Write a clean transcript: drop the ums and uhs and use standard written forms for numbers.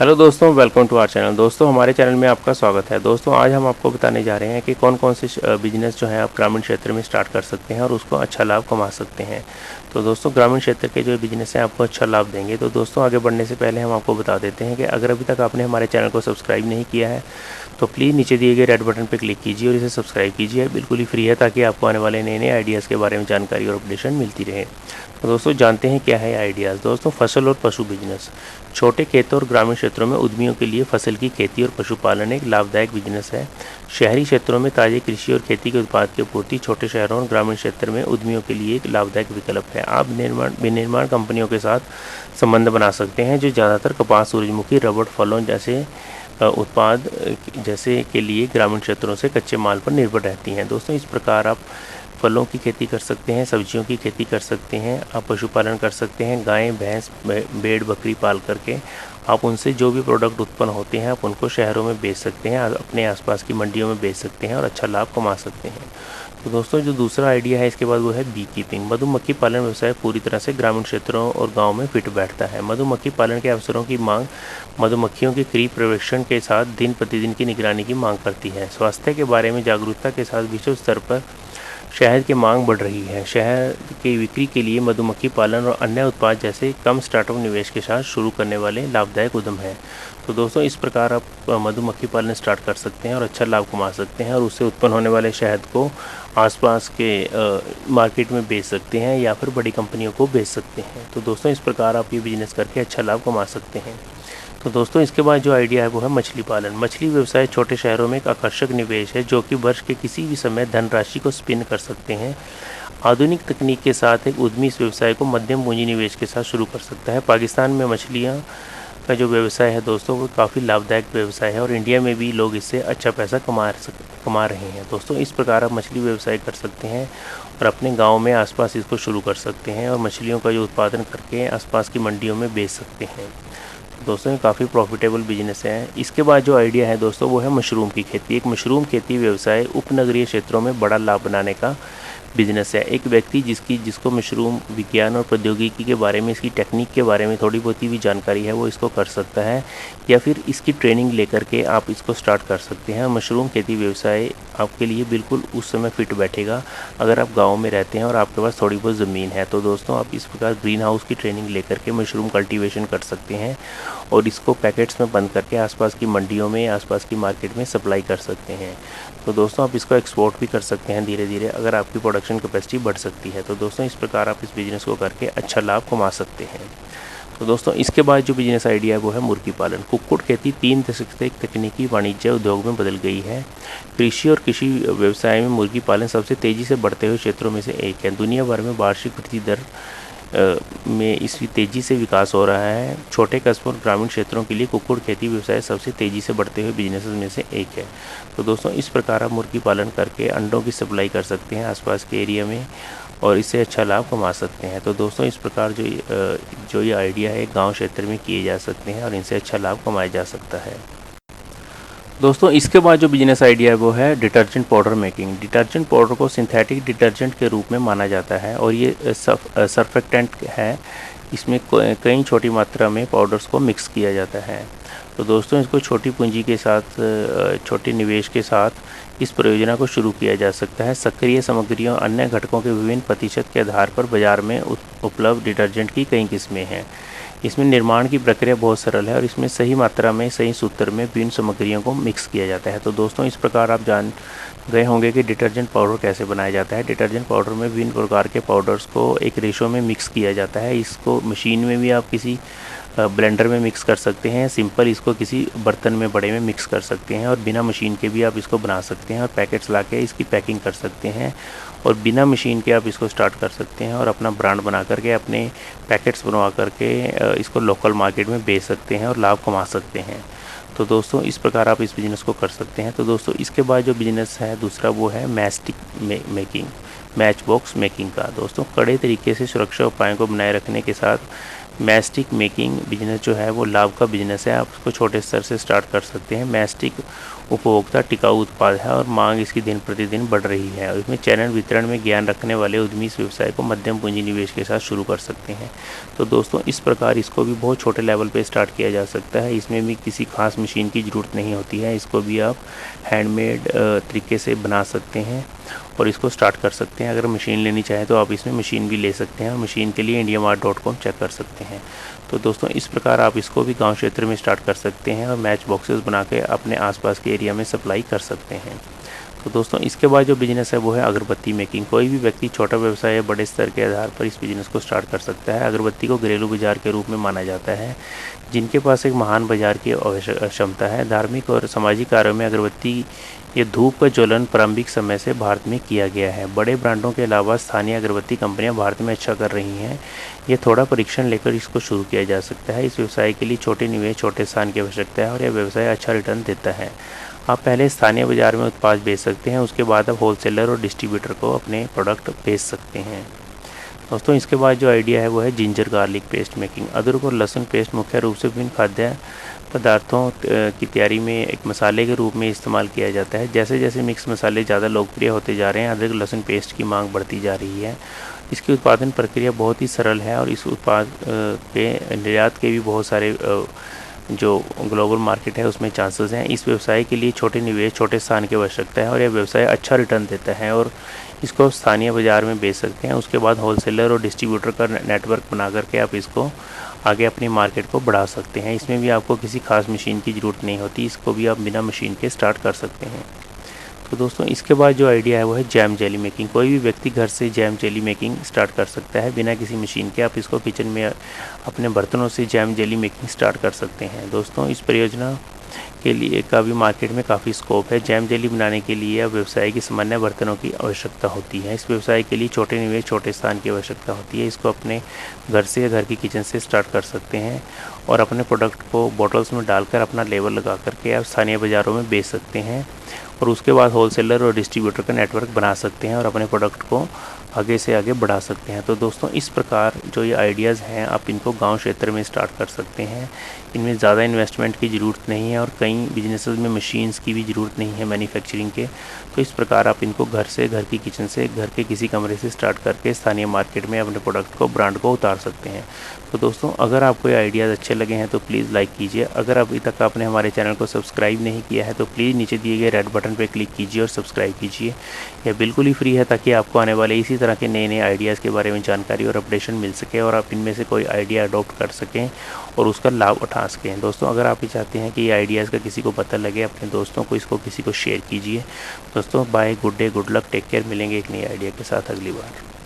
Hello दोस्तों, welcome to our channel. दोस्तों, हमारे चैनल में आपका स्वागत है। दोस्तों, आज हम आपको बताने जा रहे हैं कि कौन कौन से बिजनेस जो है आप ग्रामीण क्षेत्र में स्टार्ट कर सकते हैं और उसको अच्छा लाभ कमा सकते हैं। तो दोस्तों, ग्रामीण क्षेत्र के जो बिजनेस हैं आपको अच्छा लाभ देंगे। तो दोस्तों, आगे बढ़ने से पहले हम आपको बता देते हैं कि अगर अभी तक आपने हमारे चैनल को सब्सक्राइब नहीं किया है तो प्लीज़ नीचे दिए गए रेड बटन पर क्लिक कीजिए और इसे सब्सक्राइब कीजिए। बिल्कुल ही फ्री है, ताकि आपको आने वाले नए नए आइडियाज़ के बारे में जानकारी और अपडेशन मिलती रहे। तो दोस्तों, जानते हैं क्या है आइडियाज़। दोस्तों, फसल और पशु बिजनेस। छोटे खेतों और ग्रामीण क्षेत्रों में उद्यमियों के लिए फसल की खेती और पशुपालन एक लाभदायक बिजनेस है। शहरी क्षेत्रों में ताजे कृषि और खेती के उत्पाद की आपूर्ति छोटे शहरों और ग्रामीण क्षेत्र में उद्यमियों के लिए एक लाभदायक विकल्प है। आप विनिर्माण कंपनियों के साथ संबंध बना सकते हैं जो ज़्यादातर कपास, सूरजमुखी, रबड़, फलों जैसे उत्पाद जैसे के लिए ग्रामीण क्षेत्रों से कच्चे माल पर निर्भर रहती हैं। दोस्तों, इस प्रकार आप फलों की खेती कर सकते हैं, सब्जियों की खेती कर सकते हैं, आप पशुपालन कर सकते हैं। गाय, भैंस, भेड़, बकरी पाल करके आप उनसे जो भी प्रोडक्ट उत्पन्न होते हैं आप उनको शहरों में बेच सकते हैं, अपने आसपास की मंडियों में बेच सकते हैं और अच्छा लाभ कमा सकते हैं। तो दोस्तों, जो दूसरा आइडिया है इसके बाद वो है बी कीपिंग। मधुमक्खी पालन व्यवसाय पूरी तरह से ग्रामीण क्षेत्रों और गाँव में फिट बैठता है। मधुमक्खी पालन के अवसरों की मांग मधुमक्खियों के करीब पर्यवेक्षण के साथ दिन प्रतिदिन की निगरानी की मांग करती है। स्वास्थ्य के बारे में जागरूकता के साथ विश्व स्तर पर शहद की मांग बढ़ रही है। शहद की बिक्री के लिए मधुमक्खी पालन और अन्य उत्पाद जैसे कम स्टार्टअप निवेश के साथ शुरू करने वाले लाभदायक उद्यम हैं। तो दोस्तों, इस प्रकार आप मधुमक्खी पालन स्टार्ट कर सकते हैं और अच्छा लाभ कमा सकते हैं और उससे उत्पन्न होने वाले शहद को आसपास के मार्केट में बेच सकते हैं या फिर बड़ी कंपनियों को बेच सकते हैं। तो दोस्तों, इस प्रकार आप ये बिजनेस करके अच्छा लाभ कमा सकते हैं। तो दोस्तों, इसके बाद जो आइडिया है वो है मछली पालन। मछली व्यवसाय छोटे शहरों में एक आकर्षक निवेश है जो कि वर्ष के किसी भी समय धनराशि को स्पिन कर सकते हैं। आधुनिक तकनीक के साथ एक उद्यमी इस व्यवसाय को मध्यम पूंजी निवेश के साथ शुरू कर सकता है। पाकिस्तान में मछलियाँ का जो व्यवसाय है दोस्तों वो काफ़ी लाभदायक व्यवसाय है और इंडिया में भी लोग इससे अच्छा पैसा कमा रहे हैं। दोस्तों, इस प्रकार आप मछली व्यवसाय कर सकते हैं और अपने गांव में आसपास इसको शुरू कर सकते हैं और मछलियों का जो उत्पादन करके आसपास की मंडियों में बेच सकते हैं। दोस्तों, ये काफ़ी प्रॉफिटेबल बिजनेस है। इसके बाद जो आइडिया है दोस्तों वो है मशरूम की खेती। एक मशरूम खेती व्यवसाय उपनगरीय क्षेत्रों में बड़ा लाभ बनाने का बिजनेस है। एक व्यक्ति जिसको मशरूम विज्ञान और प्रौद्योगिकी के बारे में, इसकी टेक्निक के बारे में थोड़ी बहुत ही भी जानकारी है वो इसको कर सकता है या फिर इसकी ट्रेनिंग लेकर के आप इसको स्टार्ट कर सकते हैं। मशरूम खेती व्यवसाय आपके लिए बिल्कुल उस समय फिट बैठेगा अगर आप गाँव में रहते हैं और आपके पास थोड़ी बहुत ज़मीन है। तो दोस्तों, आप इस प्रकार ग्रीन हाउस की ट्रेनिंग लेकर के मशरूम कल्टीवेशन कर सकते हैं और इसको पैकेट्स में बंद करके आसपास की मंडियों में, आसपास की मार्केट में सप्लाई कर सकते हैं। तो दोस्तों, आप इसको एक्सपोर्ट भी कर सकते हैं धीरे धीरे अगर आपकी प्रोडक्शन कैपेसिटी बढ़ सकती है। तो दोस्तों, इस प्रकार आप इस बिज़नेस को करके अच्छा लाभ कमा सकते हैं। तो दोस्तों, इसके बाद जो बिजनेस आइडिया है वो है मुर्गी पालन। कुक्कुट खेती 3 दशक से एक तकनीकी वाणिज्य उद्योग में बदल गई है। कृषि और कृषि व्यवसाय में मुर्गी पालन सबसे तेज़ी से बढ़ते हुए क्षेत्रों में से एक है। दुनिया भर में वार्षिक वृद्धि दर में इसकी तेज़ी से विकास हो रहा है। छोटे कस्बों और ग्रामीण क्षेत्रों के लिए कुक्कुट खेती व्यवसाय सबसे तेज़ी से बढ़ते हुए बिजनेस में से एक है। तो दोस्तों, इस प्रकार आप मुर्गी पालन करके अंडों की सप्लाई कर सकते हैं आसपास के एरिया में और इससे अच्छा लाभ कमा सकते हैं। तो दोस्तों, इस प्रकार जो ये आइडिया है गांव क्षेत्र में किए जा सकते हैं और इनसे अच्छा लाभ कमाया जा सकता है। दोस्तों, इसके बाद जो बिजनेस आइडिया है वो है detergent powder making. Detergent powder को सिंथेटिक डिटर्जेंट के रूप में माना जाता है और ये सरफेक्टेंट है। इसमें कई छोटी मात्रा में पाउडर्स को मिक्स किया जाता है। तो दोस्तों, इसको छोटी पूंजी के साथ, छोटे निवेश के साथ इस परियोजना को शुरू किया जा सकता है। सक्रिय सामग्रियों अन्य घटकों के विभिन्न प्रतिशत के आधार पर बाजार में उपलब्ध डिटर्जेंट की कई किस्में हैं। इसमें निर्माण की प्रक्रिया बहुत सरल है और इसमें सही मात्रा में, सही सूत्र में विभिन्न सामग्रियों को मिक्स किया जाता है। तो दोस्तों, इस प्रकार आप जान गए होंगे कि डिटर्जेंट पाउडर कैसे बनाया जाता है। डिटर्जेंट पाउडर में विभिन्न प्रकार के पाउडर्स को एक रेशो में मिक्स किया जाता है। इसको मशीन में भी आप किसी ब्लेंडर में मिक्स कर सकते हैं, सिंपल इसको किसी बर्तन में बड़े में मिक्स कर सकते हैं और बिना मशीन के भी आप इसको बना सकते हैं और पैकेट्स ला के इसकी पैकिंग कर सकते हैं और बिना मशीन के आप इसको स्टार्ट कर सकते हैं और अपना ब्रांड बना करके अपने पैकेट्स बनवा करके इसको लोकल मार्केट में बेच सकते हैं और लाभ कमा सकते हैं। तो दोस्तों, इस प्रकार आप इस बिज़नेस को कर सकते हैं। तो दोस्तों, इसके बाद जो बिज़नेस है दूसरा वो है मैच बॉक्स मेकिंग का। दोस्तों, कड़े तरीके से सुरक्षा उपायों को बनाए रखने के साथ मैस्टिक मेकिंग बिजनेस जो है वो लाभ का बिजनेस है। आप इसको छोटे स्तर से स्टार्ट कर सकते हैं। मैस्टिक उपभोक्ता टिकाऊ उत्पाद है और मांग इसकी दिन प्रतिदिन बढ़ रही है। इसमें चैनल वितरण में ज्ञान रखने वाले उद्यमी इस व्यवसाय को मध्यम पूंजी निवेश के साथ शुरू कर सकते हैं। तो दोस्तों इस प्रकार इसको भी बहुत छोटे लेवल पे स्टार्ट किया जा सकता है। इसमें भी किसी खास मशीन की ज़रूरत नहीं होती है। इसको भी आप हैंडमेड तरीके से बना सकते हैं और इसको स्टार्ट कर सकते हैं। अगर मशीन लेनी चाहें तो आप इसमें मशीन भी ले सकते हैं और मशीन के लिए indiamart.com चेक कर सकते हैं। तो दोस्तों इस प्रकार आप इसको भी गांव क्षेत्र में स्टार्ट कर सकते हैं और मैच बॉक्सेस बना के अपने आसपास के एरिया में सप्लाई कर सकते हैं। तो दोस्तों इसके बाद जो बिज़नेस है वो है अगरबत्ती मेकिंग। कोई भी व्यक्ति छोटा व्यवसाय या बड़े स्तर के आधार पर इस बिज़नेस को स्टार्ट कर सकता है। अगरबत्ती को घरेलू बाजार के रूप में माना जाता है, जिनके पास एक महान बाजार की क्षमता है। धार्मिक और सामाजिक कार्यों में अगरबत्ती ये धूप का ज्वलन प्रारंभिक समय से भारत में किया गया है। बड़े ब्रांडों के अलावा स्थानीय अगरबत्ती कंपनियां भारत में अच्छा कर रही हैं। ये थोड़ा परीक्षण लेकर इसको शुरू किया जा सकता है। इस व्यवसाय के लिए छोटे निवेश, छोटे स्थान की आवश्यकता है और यह व्यवसाय अच्छा रिटर्न देता है। आप पहले स्थानीय बाजार में उत्पाद बेच सकते हैं, उसके बाद आप होलसेलर और डिस्ट्रीब्यूटर को अपने प्रोडक्ट बेच सकते हैं। दोस्तों इसके बाद जो आइडिया है वो है जिंजर गार्लिक पेस्ट मेकिंग। अदरक और लहसुन पेस्ट मुख्य रूप से विभिन्न खाद्य पदार्थों की तैयारी में एक मसाले के रूप में इस्तेमाल किया जाता है। जैसे जैसे मिक्स मसाले ज़्यादा लोकप्रिय होते जा रहे हैं, अदरक लहसुन पेस्ट की मांग बढ़ती जा रही है। इसकी उत्पादन प्रक्रिया बहुत ही सरल है और इस उत्पाद के निर्यात के भी बहुत सारे जो ग्लोबल मार्केट है उसमें चांसेस हैं। इस व्यवसाय के लिए छोटे निवेश, छोटे स्थान की आवश्यकता है और यह व्यवसाय अच्छा रिटर्न देता है और इसको स्थानीय बाज़ार में बेच सकते हैं। उसके बाद होलसेलर और डिस्ट्रीब्यूटर का नेटवर्क बना करके आप इसको आगे अपनी मार्केट को बढ़ा सकते हैं। इसमें भी आपको किसी खास मशीन की ज़रूरत नहीं होती, इसको भी आप बिना मशीन के स्टार्ट कर सकते हैं। तो दोस्तों इसके बाद जो आइडिया है वो है जैम जेली मेकिंग। कोई भी व्यक्ति घर से जैम जेली मेकिंग स्टार्ट कर सकता है बिना किसी मशीन के। आप इसको किचन में अपने बर्तनों से जैम जेली मेकिंग स्टार्ट कर सकते हैं। दोस्तों इस परियोजना के लिए का भी मार्केट में काफ़ी स्कोप है। जैम जेली बनाने के लिए व्यवसाय की सामान्य बर्तनों की आवश्यकता होती है। इस व्यवसाय के लिए छोटे निवेश, छोटे स्थान की आवश्यकता होती है। इसको अपने घर से या घर की किचन से स्टार्ट कर सकते हैं और अपने प्रोडक्ट को बॉटल्स में डालकर अपना लेबल लगा करके आप स्थानीय बाज़ारों में बेच सकते हैं और उसके बाद होलसेलर और डिस्ट्रीब्यूटर का नेटवर्क बना सकते हैं और अपने प्रोडक्ट को आगे से आगे बढ़ा सकते हैं। तो दोस्तों इस प्रकार जो ये आइडियाज़ हैं आप इनको गांव क्षेत्र में स्टार्ट कर सकते हैं। इनमें ज़्यादा इन्वेस्टमेंट की ज़रूरत नहीं है और कई बिजनेसेस में मशीन्स की भी ज़रूरत नहीं है मैन्युफैक्चरिंग के। तो इस प्रकार आप इनको घर से, घर की किचन से, घर के किसी कमरे से स्टार्ट करके स्थानीय मार्केट में अपने प्रोडक्ट को, ब्रांड को उतार सकते हैं। तो दोस्तों अगर आपको ये आइडियाज़ अच्छे लगे हैं तो प्लीज़ लाइक कीजिए। अगर अभी तक आपने हमारे चैनल को सब्सक्राइब नहीं किया है तो प्लीज़ नीचे दिए गए रेड बटन पर क्लिक कीजिए और सब्सक्राइब कीजिए। यह बिल्कुल ही फ्री है ताकि आपको आने वाले इसी तरह के नए नए आइडियाज़ के बारे में जानकारी और अपडेशन मिल सके और आप इनमें से कोई आइडिया अडॉप्ट कर सकें और उसका लाभ उठा सकें। दोस्तों अगर आप भी चाहते हैं कि ये आइडियाज़ का किसी को पता लगे, अपने दोस्तों को इसको किसी को शेयर कीजिए। दोस्तों bye, good day, good luck, take care. मिलेंगे एक नई आइडिया के साथ अगली बार।